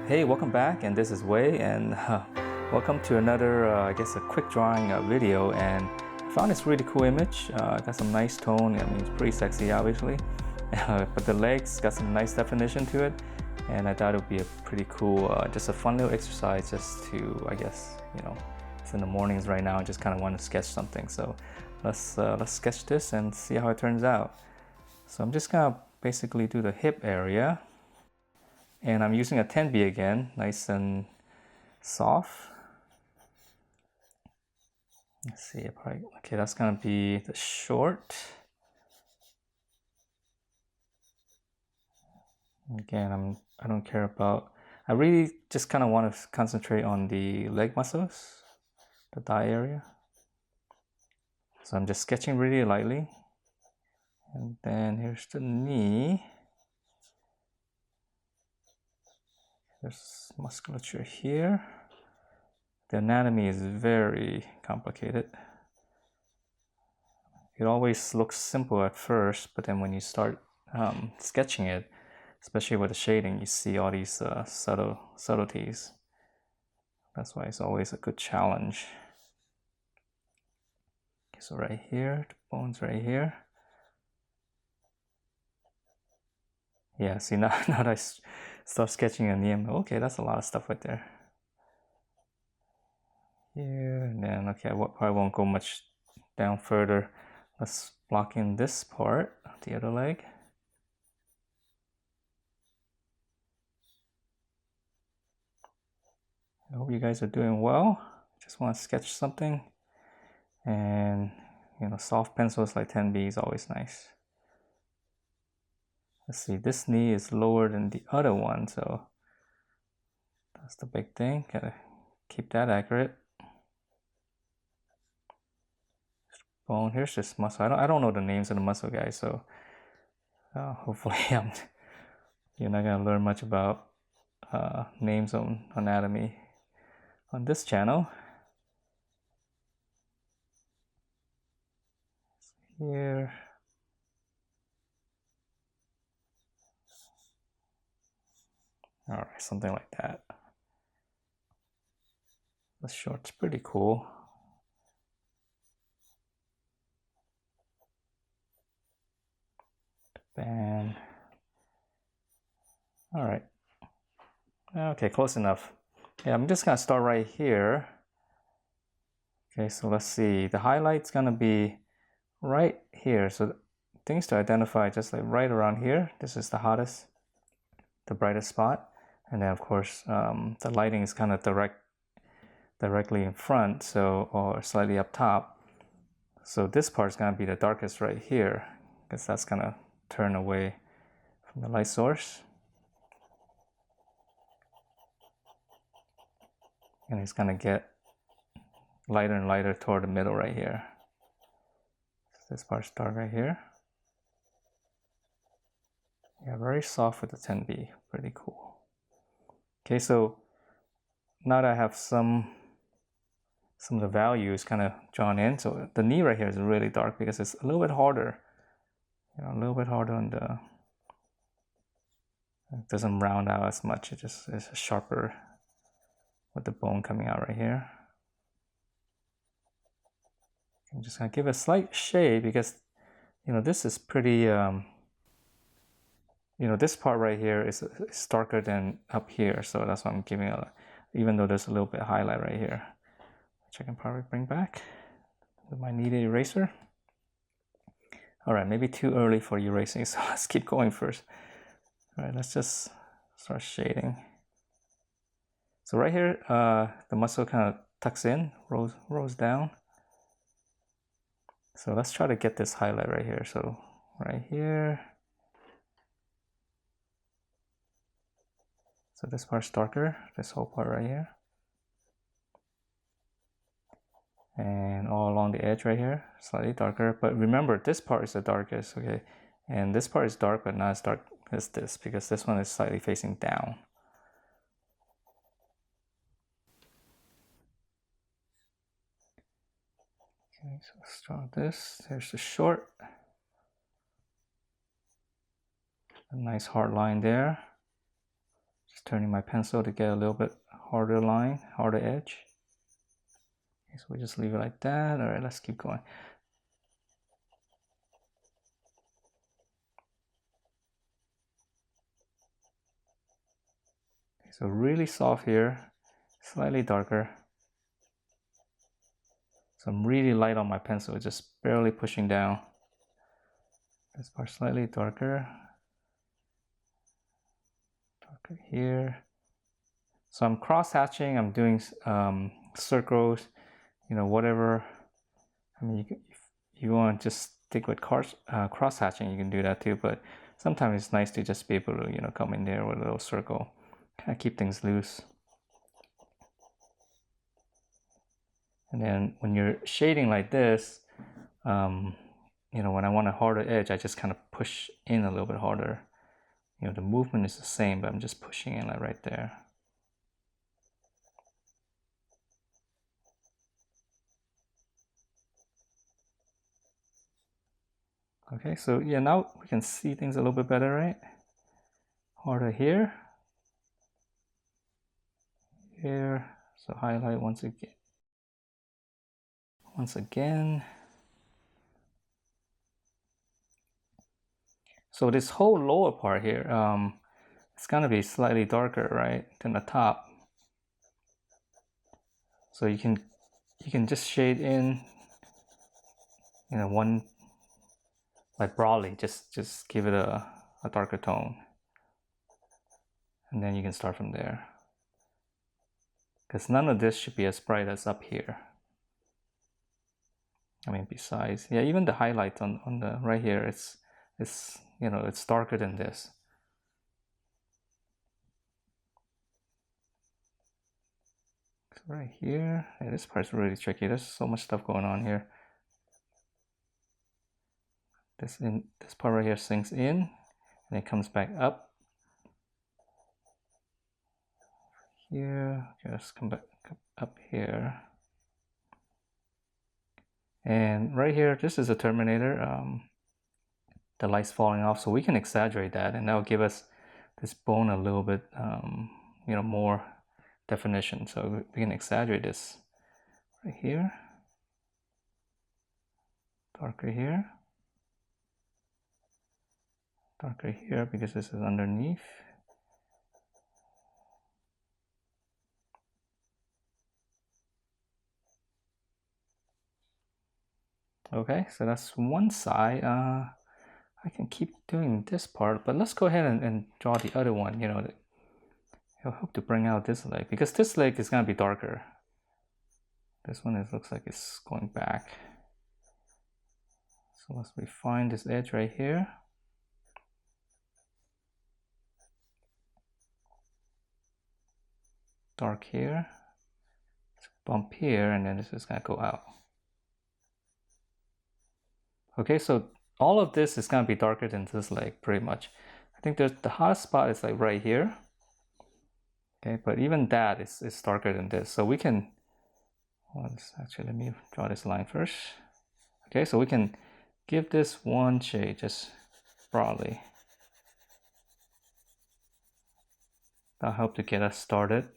Hey, welcome back, and this is Wei, and welcome to another, I guess, a quick drawing video. And I found this really cool image. Got some nice tone. I mean, it's pretty sexy, obviously, but the legs got some nice definition to it, and I thought it would be a pretty cool, just a fun little exercise, just to, I guess, it's in the mornings right now. I just kind of want to sketch something, so let's sketch this and see how it turns out. So I'm just gonna basically do the hip area. And I'm using a 10B again, nice and soft. Let's see, probably, okay, that's gonna be the short. Again, I don't care about, I really just kind of want to concentrate on the leg muscles, the thigh area. So I'm just sketching really lightly. And then here's the knee. There's musculature here. The anatomy is very complicated. It always looks simple at first, but then when you start sketching it, especially with the shading, you see all these subtleties. That's why it's always a good challenge. Okay, so right here, the bone's right here. Yeah, see, now that I start sketching a knee, I'm okay, that's a lot of stuff right there. Here, and then, okay, I probably won't go much down further. Let's block in this part, the other leg. I hope you guys are doing well. Just want to sketch something, and soft pencils like 10B is always nice. Let's see, this knee is lower than the other one, so that's the big thing. Gotta keep that accurate. Bone, here's this muscle. I don't know the names of the muscle, guys, so hopefully you're not gonna learn much about names on anatomy on this channel. Here. All right, something like that. The short's pretty cool. Band. All right. Okay, close enough. Yeah, I'm just gonna start right here. Okay, so let's see. The highlight's gonna be right here. So things to identify, just like right around here. This is the hottest, the brightest spot. And then of course, the lighting is kind of directly in front, so, or slightly up top. So this part is gonna be the darkest right here, because that's gonna turn away from the light source. And it's gonna get lighter and lighter toward the middle right here. So this part's dark right here. Yeah, very soft with the 10B, pretty cool. Okay, so now that I have some of the values kind of drawn in, so the knee right here is really dark because it's a little bit harder, a little bit harder on the, it doesn't round out as much, it just is sharper with the bone coming out right here. I'm just gonna give a slight shade because this is pretty this part right here is darker than up here, so that's why I'm giving a, even though there's a little bit of highlight right here, which I can probably bring back with my kneaded eraser. All right, maybe too early for erasing, so let's keep going first. All right, let's just start shading. So right here, the muscle kind of tucks in, rolls down. So let's try to get this highlight right here. So right here. So this part's darker, this whole part right here. And all along the edge right here, slightly darker. But remember, this part is the darkest, okay? And this part is dark, but not as dark as this, because this one is slightly facing down. Okay, so let's draw this. There's the short. A nice hard line there. Just turning my pencil to get a little bit harder line, harder edge. Okay, so we just leave it like that. All right, let's keep going. Okay, so really soft here, slightly darker. So I'm really light on my pencil, just barely pushing down. This part slightly darker. Darker here. So I'm cross-hatching, I'm doing circles, you know, whatever. I mean, if you want to just stick with cross-hatching, you can do that too, but sometimes it's nice to just be able to, you know, come in there with a little circle, kind of keep things loose. And then when you're shading like this, you know, when I want a harder edge, I just kind of push in a little bit harder. You know, the movement is the same, but I'm just pushing in like right there. Okay, so yeah, now we can see things a little bit better, right? Harder here. Here, so highlight once again. So this whole lower part here, it's gonna be slightly darker, right, than the top. So you can just shade in, you know, one, like broadly, just give it a darker tone, and then you can start from there. Because none of this should be as bright as up here. I mean, besides, yeah, even the highlight on the right here, it's you know, it's darker than this. So right here, yeah, this part's really tricky. There's so much stuff going on here. This part right here sinks in, and it comes back up. Here, just come back up here. And right here, this is a terminator. The light's falling off, so we can exaggerate that, and that'll give us this bone a little bit, you know, more definition. So we can exaggerate this right here, darker here, darker here, because this is underneath. Okay, so that's one side. I can keep doing this part, but let's go ahead and draw the other one. You know, it'll help to bring out this leg, because this leg is gonna be darker. This one, it looks like it's going back. So let's refine this edge right here. Dark here. Let's bump here, and then this is gonna go out. Okay, so all of this is gonna be darker than this leg, pretty much. I think the hottest spot is like right here. Okay, but even that is darker than this. So we can, well, actually, let me draw this line first. Okay, so we can give this one shade just broadly. That'll help to get us started.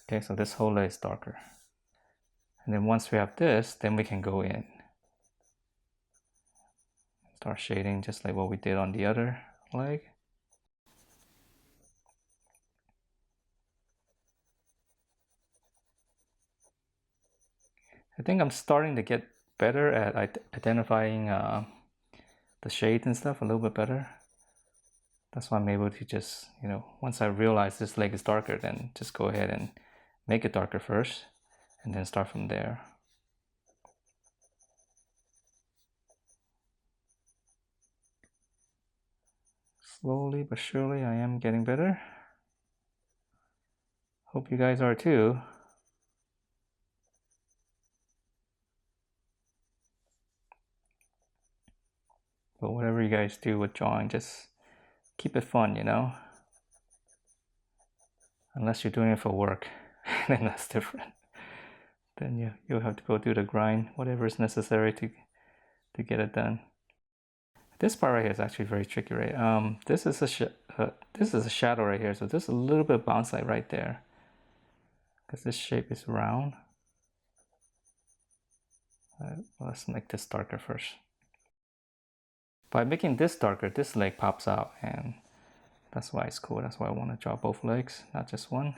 Okay, so this whole leg is darker. And then once we have this, then we can go in. Start shading just like what we did on the other leg. I think I'm starting to get better at identifying the shades and stuff a little bit better. That's why I'm able to just, you know, once I realize this leg is darker, then just go ahead and make it darker first, and then start from there. Slowly but surely, I am getting better. Hope you guys are too. But whatever you guys do with drawing, just keep it fun, you know? Unless you're doing it for work, then that's different. Then you'll have to go do the grind, whatever is necessary to get it done. I This part right here is actually very tricky, right? This is a shadow right here, so there's a little bit of bounce light right there, because this shape is round. Let's make this darker first. By making this darker, this leg pops out, and that's why it's cool. That's why I want to draw both legs, not just one.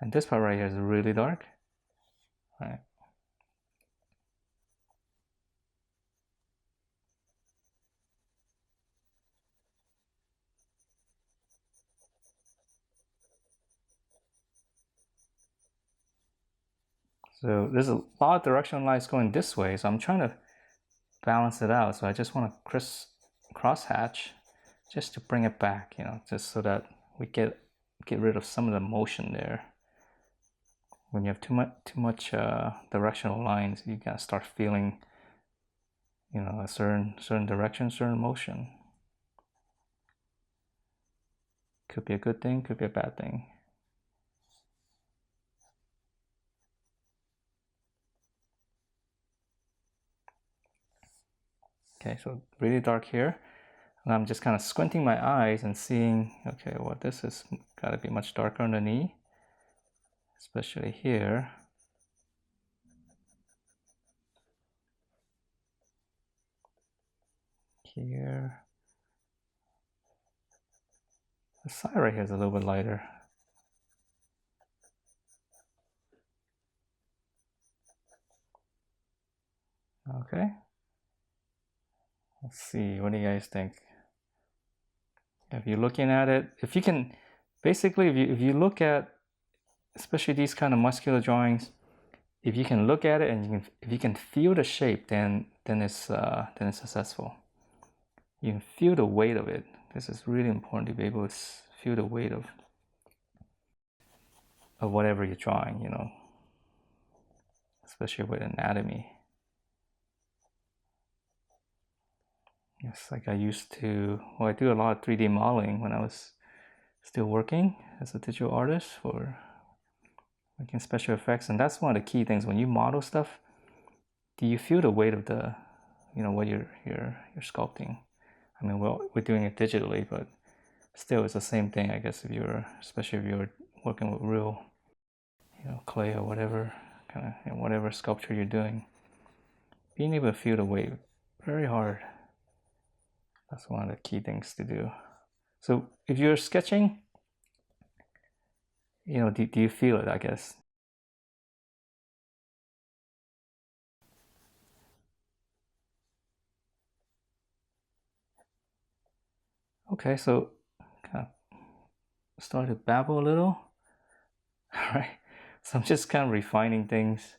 And this part right here is really dark. All right. So there's a lot of directional lines going this way, so I'm trying to balance it out. So I just want to cross hatch just to bring it back, you know, just so that we get rid of some of the motion there. When you have too much directional lines, you gotta start feeling, you know, a certain direction, certain motion. Could be a good thing, could be a bad thing. Okay, so really dark here. And I'm just kind of squinting my eyes and seeing, okay, well, this has got to be much darker on the knee, especially here. Here. The side right here is a little bit lighter. Okay. Let's see, what do you guys think? If you're looking at it, if you can, basically, if you look at, especially these kind of muscular drawings, if you can look at it and if you can feel the shape, then it's successful. You can feel the weight of it. This is really important to be able to feel the weight of whatever you're drawing, you know, especially with anatomy. Yes, like I used to, well, I do a lot of 3D modeling when I was still working as a digital artist for making special effects, and that's one of the key things when you model stuff. Do you feel the weight of the, you know, what you're sculpting? I mean, well, we're doing it digitally, but still, it's the same thing, I guess. Especially if you're working with real, you know, clay or whatever kind of, you know, whatever sculpture you're doing, being able to feel the weight, very hard. That's one of the key things to do. So if you're sketching, you know, do you feel it, I guess? Okay, so kind of start to babble a little. All right, so I'm just kind of refining things,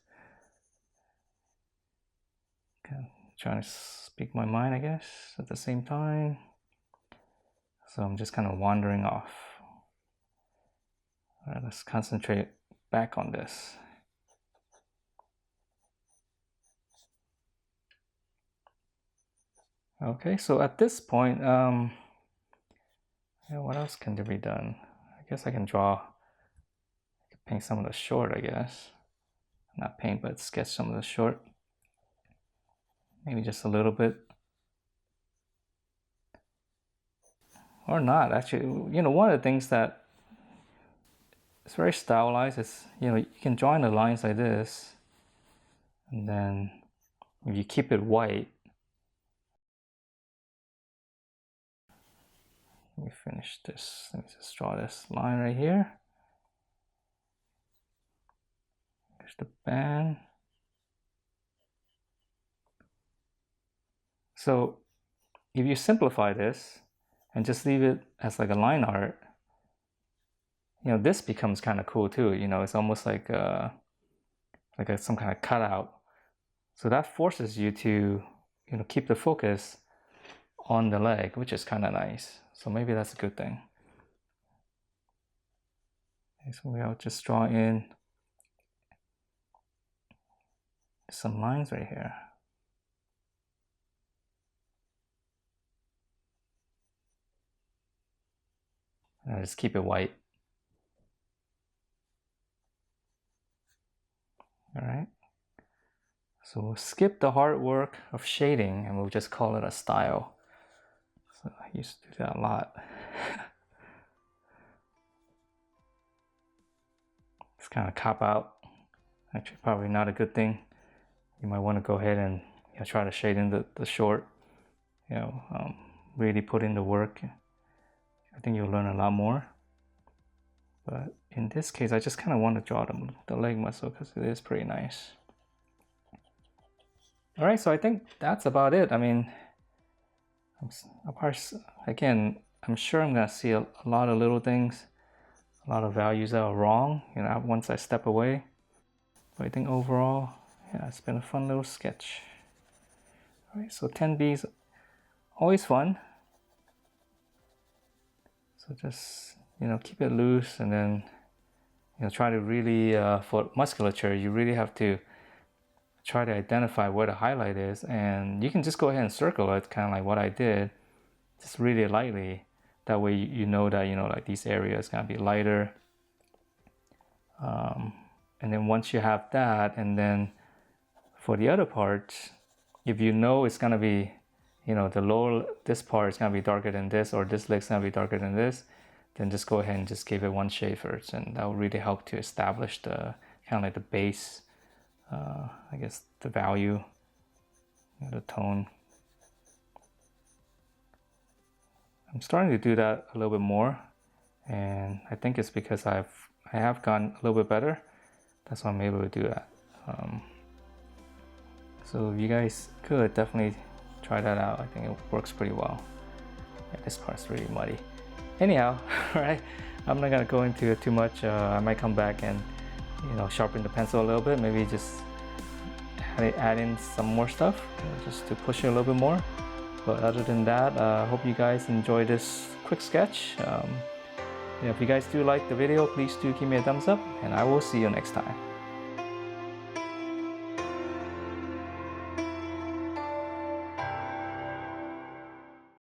kind of trying to speak my mind, I guess, at the same time. So I'm just kind of wandering off. All right, let's concentrate back on this. Okay, so at this point, yeah, what else can there be done? I guess I can paint some of the short, I guess. Not paint, but sketch some of the short. Maybe just a little bit. Or not, actually. You know, one of the things that is very stylized is, you know, you can draw in the lines like this. And then if you keep it white, let me finish this. Let me just draw this line right here. There's the band. So if you simplify this and just leave it as like a line art, you know, this becomes kind of cool too. You know, it's almost like some kind of cutout. So that forces you to, you know, keep the focus on the leg, which is kind of nice. So maybe that's a good thing. Okay, so I'll just draw in some lines right here. And I'll just keep it white. All right. So we'll skip the hard work of shading and we'll just call it a style. So I used to do that a lot. It's kind of cop out. Actually, probably not a good thing. You might want to go ahead and try to shade in the short. Really put in the work. I think you'll learn a lot more. But in this case, I just kind of want to draw the leg muscle because it is pretty nice. All right, so I think that's about it. I mean, again, I'm sure I'm gonna see a lot of little things, a lot of values that are wrong, once I step away. But I think overall, yeah, it's been a fun little sketch. All right, so 10B is always fun. So just, keep it loose, and then, try to really, for musculature, you really have to try to identify where the highlight is, and you can just go ahead and circle it, kind of like what I did, just really lightly. That way you know that, like these areas gonna be lighter. And then once you have that, and then for the other parts, if you know it's gonna be, the lower, this part is gonna be darker than this, or this leg's gonna be darker than this, then just go ahead and just give it one shade first, and that will really help to establish the kind of like the base, I guess the value, the tone. I'm starting to do that a little bit more, and I think it's because I have gotten a little bit better. That's why I'm able to do that. So if you guys could definitely try that out. I think it works pretty well. Yeah, this part's really muddy. Anyhow, right? I'm not gonna go into it too much. I might come back and sharpen the pencil a little bit. Maybe just add in some more stuff, just to push it a little bit more. But other than that, I hope you guys enjoy this quick sketch. If you guys do like the video, please do give me a thumbs up, and I will see you next time.